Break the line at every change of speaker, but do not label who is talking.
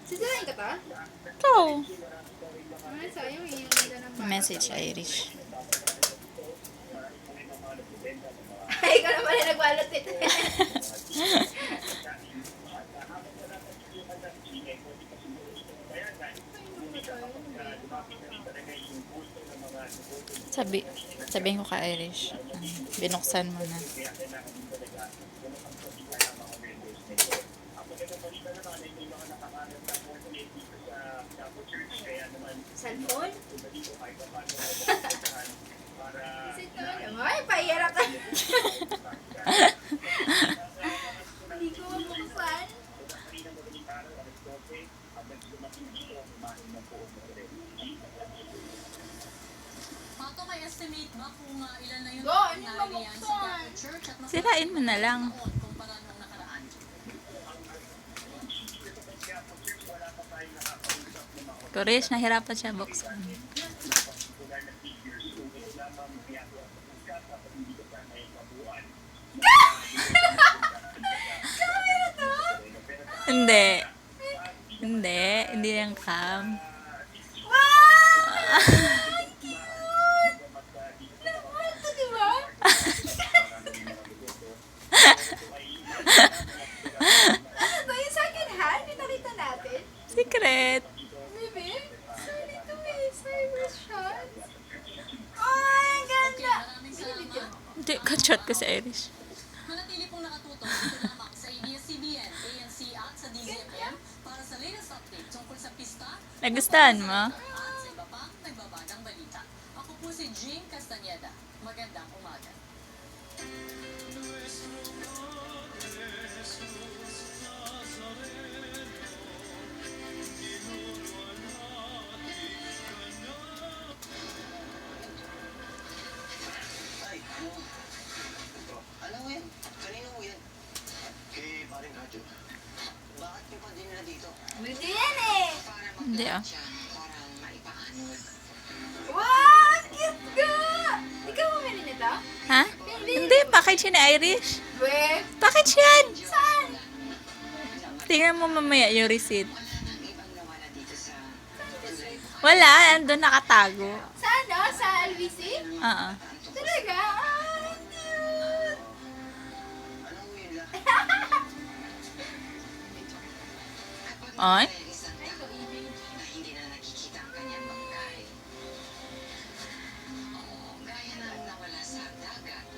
Sisirain ka ta?
Ikaw.
Ay, sayang eh. Yung ganda ng bata.
Message Irish.
Ay, ikaw naman yung nagbalot eh.
Sabihin ko ka Irish. Binuksan mo na.
Cellphone? Ay, pahirap ka. Hindi ko mabuksan.
Pato, may estimate ba kung ilan na yun
Go, ano yung
nariyan sa
mabuksan?
Catholic Church at mas
Sirain mo na lang.
kumpara nung nakaraan?
Koresh, nahirapan siya buksan. Hindi. Hindi. Hindi yung cam.
Wow! Cute! Naman to, di ba? Ano to? Yung second hand? Yung nakita natin?
Secret.
Baby? Sorry to eh. Cyber shot. Ay, ang ganda!
Maraming salamat.
Hindi, ka-chat ko sa Irish.
Manatili pong nakatutok dito lamang sa ABS-CBN, ANC at sa DZFM para sa latest update tungkol sa pista
Nagustuhan mo?
at sa iba pang nagbabadang balita. Ako po si Jing Castañeda. Magandang umaga.
Ay, ano mo yan? Kanino mo yan? Kay paring radyo. Bakit niyo pa din na dito?
Hindi yan eh!
Hindi ah.
Parang maipaano.
Wow! Cute ka! Ikaw bumili nito?
Ha? Hindi, package yun ni Irish.
We?
Package yan!
Saan?
Tingnan mo mamaya yung receipt.
Nang ibang nawala dito sa online.
Wala, andun nakatago.
Sa ano? Sa LVC?
Oo.
Talaga? Ay, cute!
Ano mo yun lang?
Ay?